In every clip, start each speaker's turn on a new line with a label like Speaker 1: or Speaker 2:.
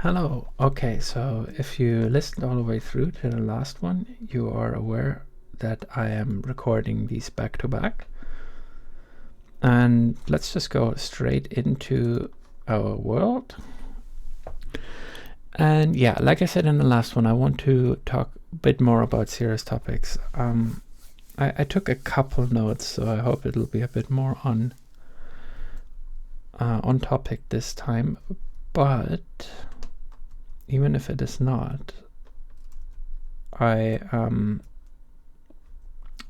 Speaker 1: Hello. Okay, so if you listened all the way through to the last one, you are aware that I am recording these back to back. And let's just go straight into our world. And yeah, like I said in the last one, I want to talk a bit more about serious topics. I took a couple notes, so I hope it'll be a bit more on topic this time. But even if it is not, I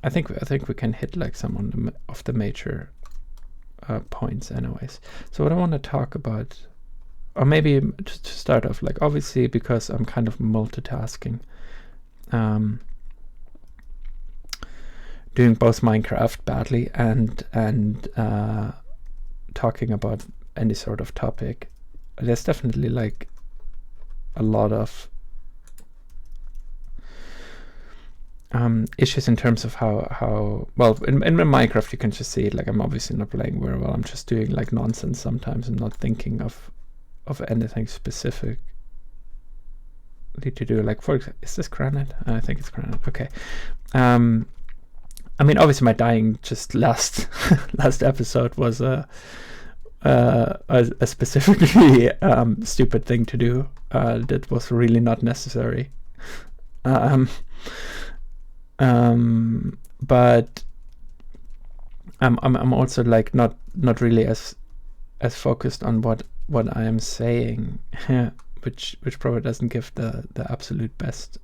Speaker 1: think we can hit like some of the major points, anyways. So what I want to talk about, or maybe just to start off, like obviously because I'm kind of multitasking, doing both Minecraft badly and talking about any sort of topic. There's definitely like a lot of issues in terms of how well in Minecraft you can just see it, like I'm obviously not playing very well. I'm just doing like nonsense sometimes. I'm not thinking of anything specific to do. Like, for example, is this granite? I think it's granite. Okay. I mean, obviously my dying just last episode was a specifically stupid thing to do that was really not necessary. But I'm also like not really as focused on what I am saying, which probably doesn't give the absolute best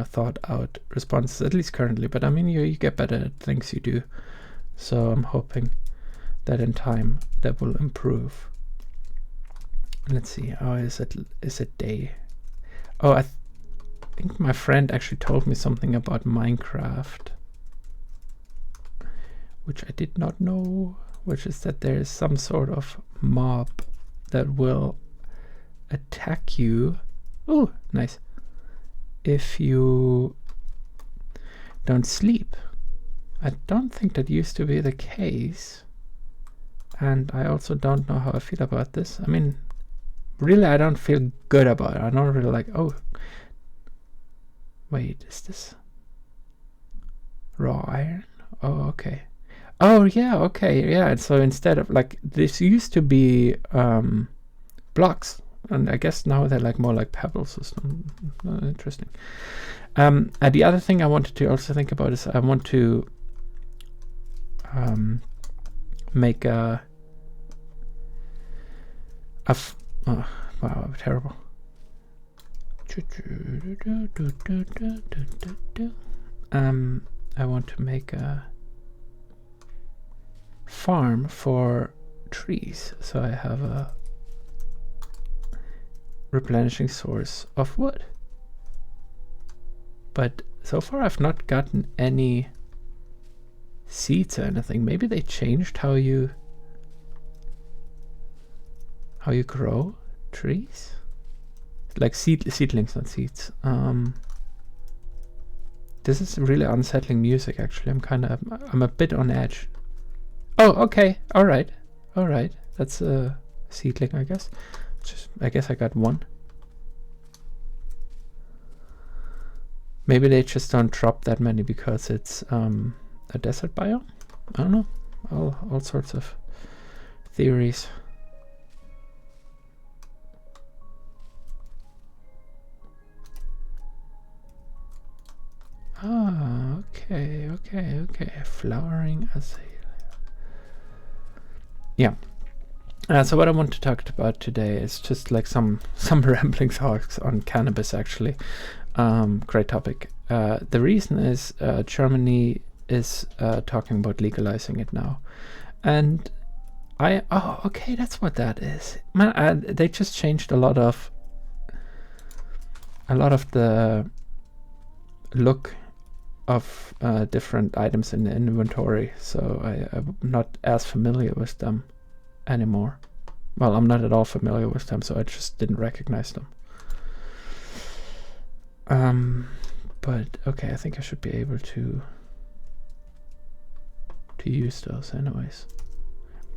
Speaker 1: thought out responses, at least currently. But I mean, you get better at things you do, so I'm hoping that in time that will improve. Let's see. Oh, is it day? Oh, I think my friend actually told me something about Minecraft, which I did not know, which is that there is some sort of mob that will attack you. Oh, nice. If you don't sleep. I don't think that used to be the case. And I also don't know how I feel about this. I mean, really, I don't feel good about it. I don't really like, oh, wait, is this raw iron? Oh, okay. Oh, yeah, okay, yeah. So instead of like, this used to be blocks, and I guess now they're like more like pebbles or something. Interesting. And the other thing I wanted to also think about is I want to make a oh, wow, terrible. I want to make a farm for trees, so I have a replenishing source of wood. But so far I've not gotten any seeds or anything. Maybe they changed how you grow trees, like seedlings, not seeds. This is really unsettling music, actually. I'm a bit on edge. Oh, okay, all right. That's a seedling, I guess. I guess I got one. Maybe they just don't drop that many because it's a desert biome. I don't know. All sorts of theories. Ah, okay. Flowering azalea. Yeah. So what I want to talk about today is just like some rambling talks on cannabis, actually. Great topic. The reason is Germany is talking about legalizing it now. And oh, okay, that's what that is. Man, they just changed a lot of the look of different items in the inventory, so I'm not as familiar with them anymore. Well, I'm not at all familiar with them, so I just didn't recognize them. But okay, I think I should be able to use those anyways.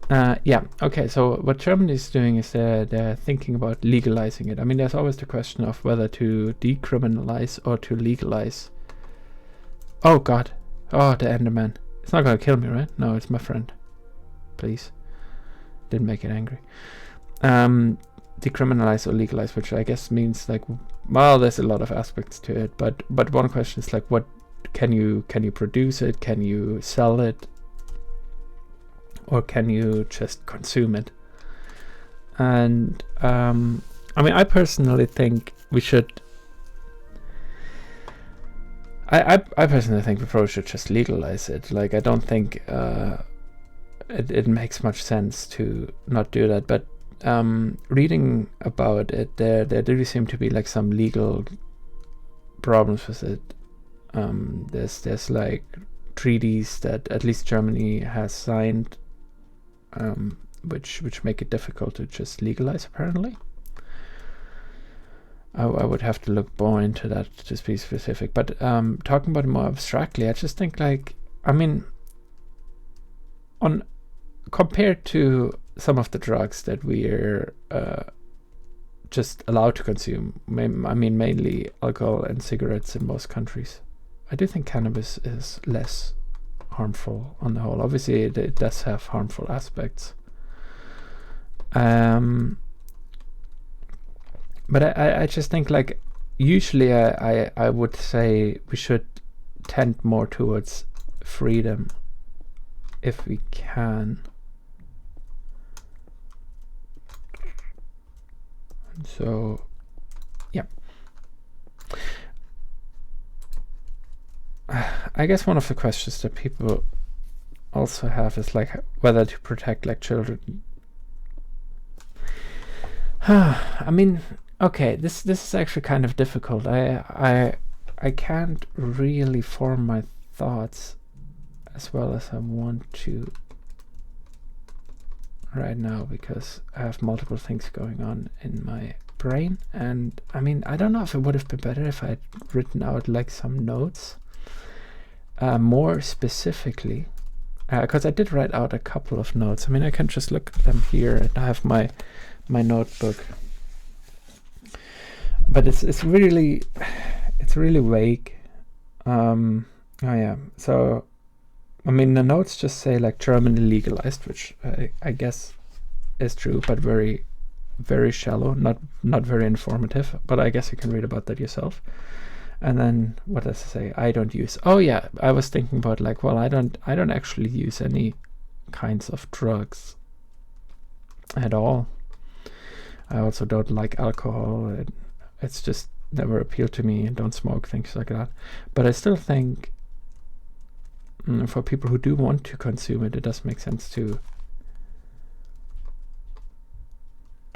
Speaker 1: Yeah, okay, so what Germany is doing is they're thinking about legalizing it. I mean, there's always the question of whether to decriminalize or to legalize. Oh god. Oh, the Enderman. It's not gonna kill me, right? No, it's my friend. Please. Didn't make it angry. Decriminalize or legalize, which I guess means like, well, there's a lot of aspects to it, but one question is like, what can you produce it? Can you sell it? Or can you just consume it? And I mean, I personally think we should. I personally think we probably should just legalize it. Like, I don't think it makes much sense to not do that. But reading about it, there do seem to be like some legal problems with it. There's like treaties that at least Germany has signed, which make it difficult to just legalize, apparently. I would have to look more into that to be specific. But talking about it more abstractly, I just think, like, I mean, compared to some of the drugs that we're just allowed to consume, I mean, mainly alcohol and cigarettes in most countries, I do think cannabis is less harmful on the whole. Obviously, it does have harmful aspects. But I just think, like, usually I would say we should tend more towards freedom if we can. So, yeah. I guess one of the questions that people also have is like whether to protect like children. I mean, okay, this is actually kind of difficult. I can't really form my thoughts as well as I want to right now because I have multiple things going on in my brain. And I mean, I don't know if it would have been better if I had written out like some notes more specifically, because I did write out a couple of notes. I mean, I can just look at them here, and I have my notebook, but it's really vague. Oh yeah, so I mean, the notes just say like Germany legalized, which I guess is true, but very, very shallow, not very informative. But I guess you can read about that yourself. And then what does it say? I don't use. Oh yeah, I was thinking about like, well, I don't actually use any kinds of drugs at all. I also don't like alcohol. It's just never appealed to me, and don't smoke, things like that. But I still think for people who do want to consume it, it does make sense to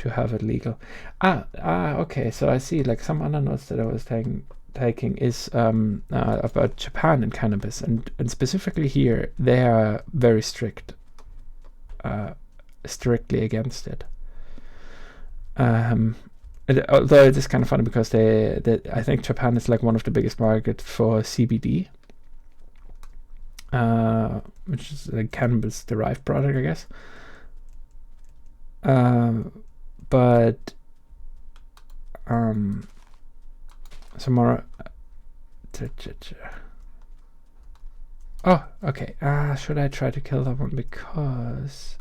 Speaker 1: have it legal. Okay, so I see like some other notes that I was taking is about Japan and cannabis, and specifically here they are very strictly against it. Although it is kind of funny because I think Japan is like one of the biggest markets for CBD, which is a cannabis derived product, I guess. But some more. Oh, okay. Should I try to kill that one? Because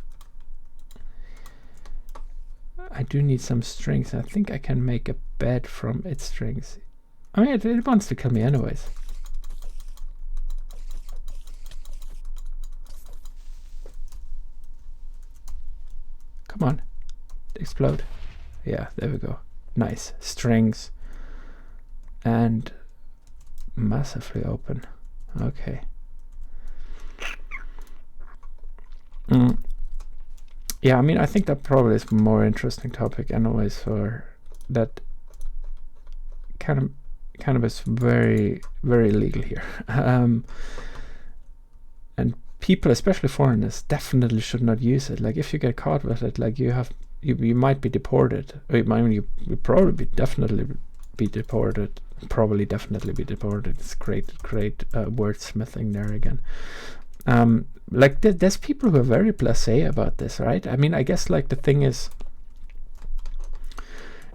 Speaker 1: I do need some strings. I think I can make a bed from its strings. I mean, it wants to kill me anyways. Come on. Explode. Yeah, there we go. Nice. Strings. And massively open. Okay. Yeah, I mean, I think that probably is a more interesting topic anyways, for that cannabis very, very illegal here. And people, especially foreigners, definitely should not use it. Like, if you get caught with it, like, you might be deported. Or you probably definitely be deported. It's great wordsmithing there again. Like there's people who are very blasé about this, right? I mean, I guess like the thing is,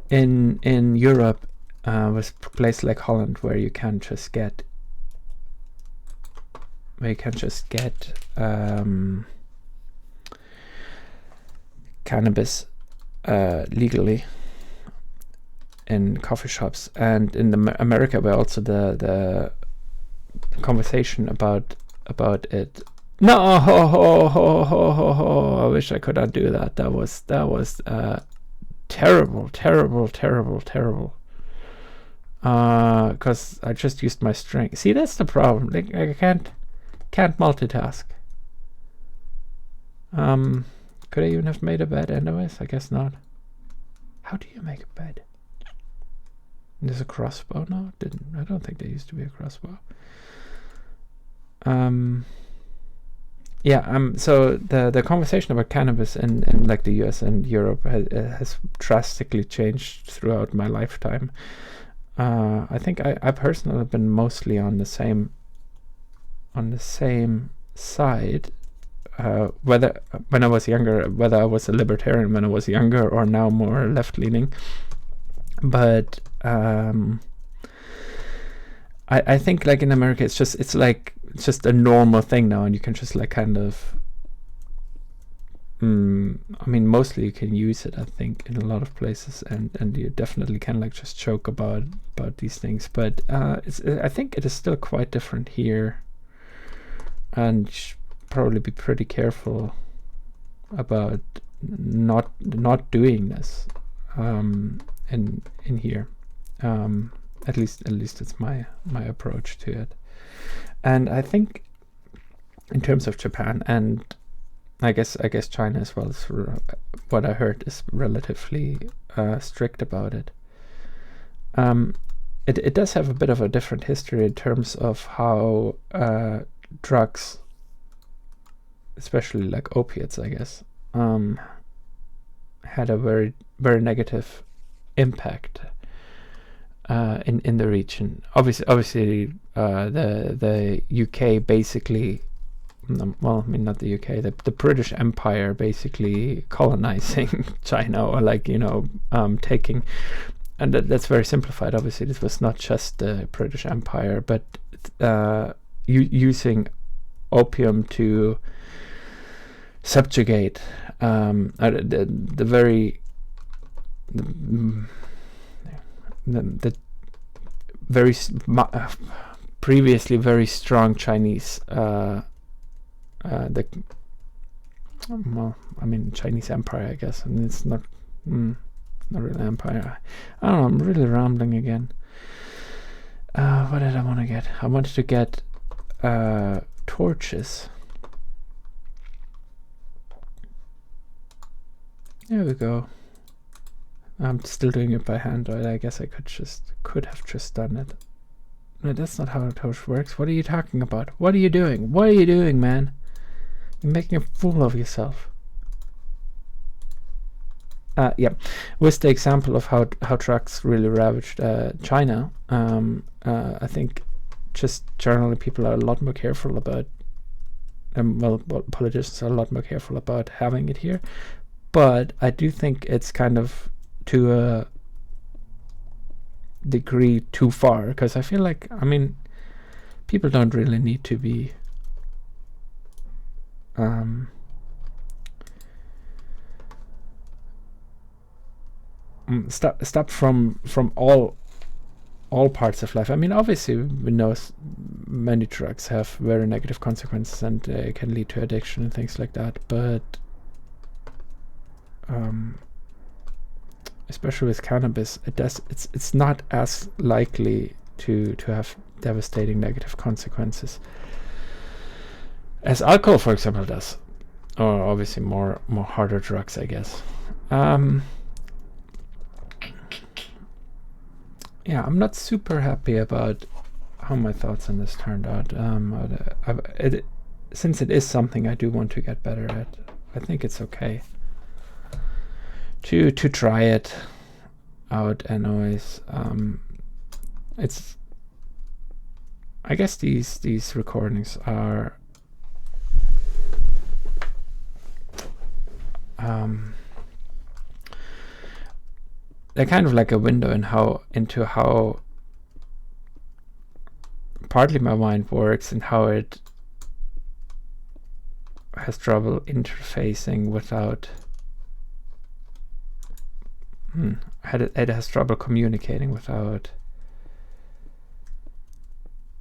Speaker 1: in Europe, with a place like Holland where you can just get cannabis legally in coffee shops, and in America where also the conversation about it. No, I wish I could undo that. That was terrible. Because I just used my string. See, that's the problem. Like, I can't multitask. Could I even have made a bed anyways? I guess not. How do you make a bed? There's a crossbow? No, didn't. I don't think there used to be a crossbow. So the conversation about cannabis in like the US and Europe has drastically changed throughout my lifetime. I think I personally have been mostly on the same side, whether when I was younger, whether I was a libertarian when I was younger or now more left leaning. But I think like in America it's just a normal thing now, and you can just like kind of I mean, mostly you can use it, I think, in a lot of places, and you definitely can like just joke about these things, but I think it is still quite different here, and you should probably be pretty careful about not doing this in here. At least it's my approach to it. And I think in terms of Japan, and I guess China as well, is what I heard is relatively strict about it. It does have a bit of a different history in terms of how drugs, especially like opiates, I guess, had a very, very negative impact in the region. Obviously, the UK basically, well, I mean, not the UK, the British Empire basically colonizing China, or like, taking, and that's very simplified. Obviously, this was not just the British Empire, but using opium to subjugate the very previously very strong Chinese Chinese empire, I guess. And it's not really empire. I don't know, I'm really rambling again. What did I want to get? I wanted to get torches. There we go. I'm still doing it by hand, right? I guess I could have just done it. No, that's not how a torch works. What are you talking about? What are you doing? What are you doing, man? You're making a fool of yourself. Yeah, with the example of how trucks really ravaged China, I think just generally people are a lot more careful about, politicians are a lot more careful about having it here. But I do think it's kind of to a degree too far, because I feel like, I mean, people don't really need to be stop from all parts of life. I mean, obviously we know many drugs have very negative consequences, and can lead to addiction and things like that, but especially with cannabis, it's not as likely to have devastating negative consequences as alcohol, for example, does, or obviously more harder drugs, I guess. Yeah, I'm not super happy about how my thoughts on this turned out. Since it is something I do want to get better at, I think it's okay to try it out. And always, it's, I guess these recordings are they're kind of like a window into how partly my mind works and how it has trouble interfacing without it has trouble communicating without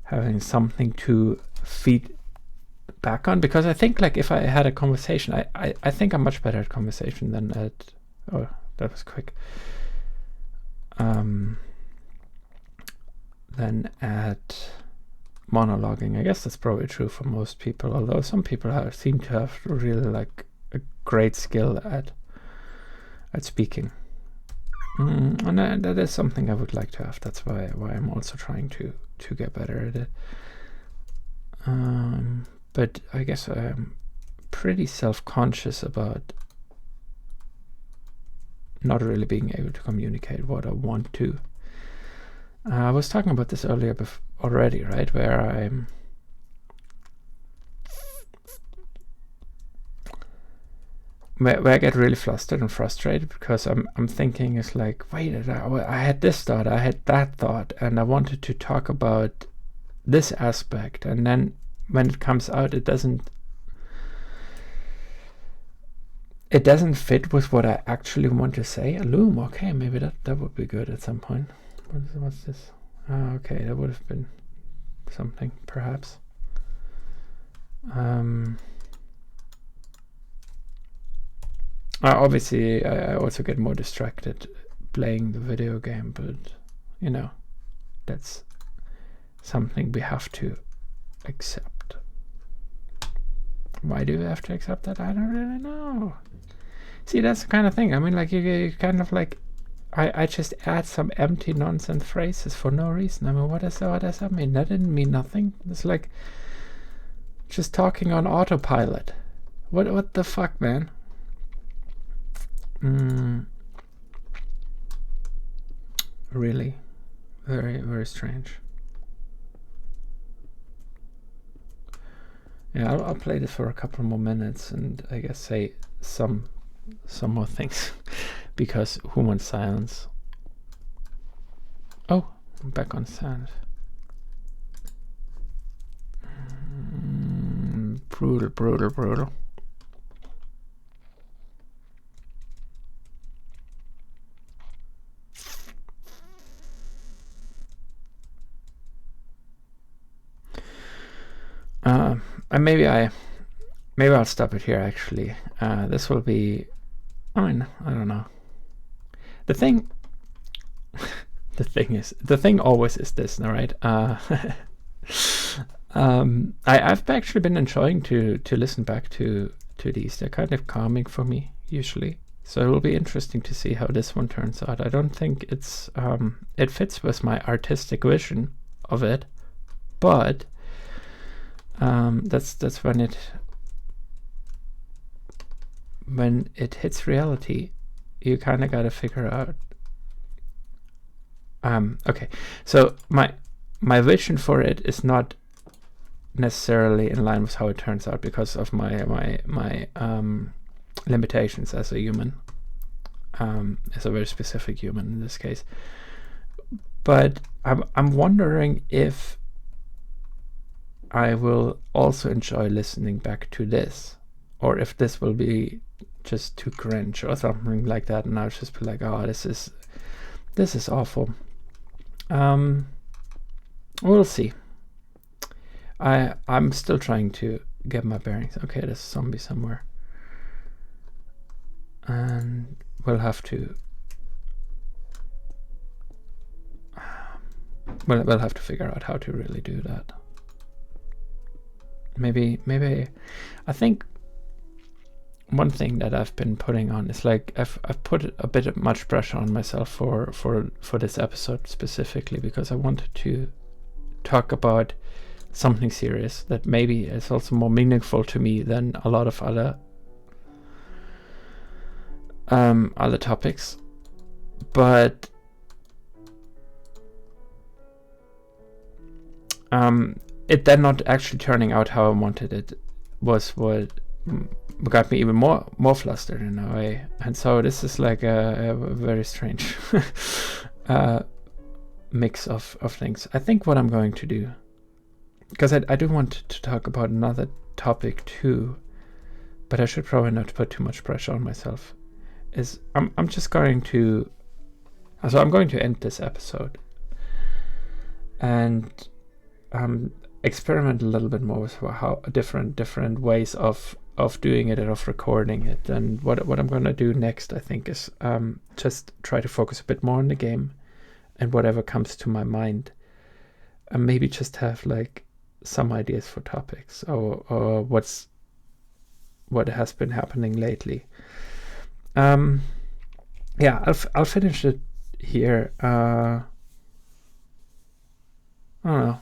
Speaker 1: having something to feed back on, because I think like if I had a conversation, I think I'm much better at conversation than at that was quick than at monologuing. I guess that's probably true for most people, although some people seem to have really like a great skill at speaking. And that is something I would like to have. That's why I'm also trying to get better at it. But I guess I'm pretty self-conscious about not really being able to communicate what I want to. I was talking about this earlier already, right? Where I get really flustered and frustrated because I'm thinking, it's like, wait, I had this thought, I had that thought, and I wanted to talk about this aspect, and then when it comes out, it doesn't fit with what I actually want to say. A loom, okay, maybe that would be good at some point. What's this? Oh, okay, that would have been something, perhaps. Obviously, I also get more distracted playing the video game, but you know, that's something we have to accept. Why do we have to accept that? I don't really know. See, that's the kind of thing. I mean, like you kind of like, I just add some empty nonsense phrases for no reason. I mean, what does that mean? That didn't mean nothing. It's like just talking on autopilot. What the fuck, man? Really, very, very strange. Yeah, I'll play this for a couple more minutes and I guess say some more things because who wants silence? Oh, I'm back on sound. Brutal. And maybe I'll stop it here. Actually, this will be. I mean, I don't know. The thing always is this, all right? I've actually been enjoying to listen back to these. They're kind of calming for me usually, so it will be interesting to see how this one turns out. I don't think it's it fits with my artistic vision of it, but that's when it hits reality, you kind of got to figure out. Okay, so my vision for it is not necessarily in line with how it turns out because of my limitations as a human, as a very specific human in this case. But I'm wondering if I will also enjoy listening back to this, or if this will be just too cringe or something like that, and I'll just be like, oh, this is awful. We'll see. I'm still trying to get my bearings. Okay, there's a zombie somewhere, and we'll have to figure out how to really do that. Maybe I think one thing that I've been putting on is like I've put a bit of much pressure on myself for this episode specifically because I wanted to talk about something serious that maybe is also more meaningful to me than a lot of other topics, but it then not actually turning out how I wanted it was what got me even more flustered in a way. And so this is like a very strange mix of things. I think what I'm going to do, because I do want to talk about another topic too, but I should probably not put too much pressure on myself, is I'm just going to, so I'm going to end this episode and experiment a little bit more with how different ways of doing it and of recording it. And what I'm going to do next, I think, is just try to focus a bit more on the game and whatever comes to my mind, and maybe just have like some ideas for topics or what has been happening lately. Yeah, I'll finish it here. I don't know.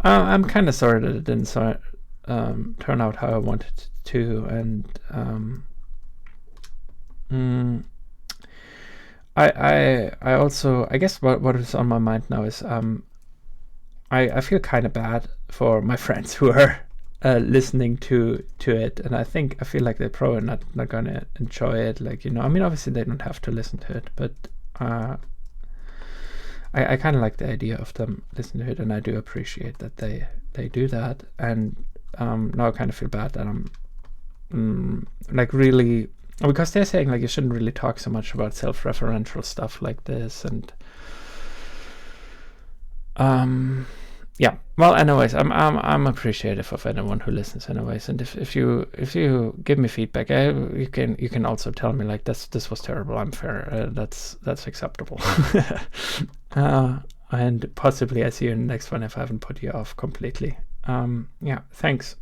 Speaker 1: I'm kind of sorry that it didn't turn out how I wanted it to, and I also, I guess what is on my mind now is I feel kind of bad for my friends who are listening to it, and I feel like they're probably not gonna enjoy it. Like, you know, I mean, obviously they don't have to listen to it, but I kind of like the idea of them listening to it, and I do appreciate that they do that. And now I kind of feel bad that I'm like really, because they're saying like you shouldn't really talk so much about self-referential stuff like this, and yeah. Well, anyways, I'm appreciative of anyone who listens, anyways. And if you give me feedback, you can also tell me like this was terrible, unfair. That's acceptable. And possibly I see you in the next one if I haven't put you off completely. Yeah. Thanks.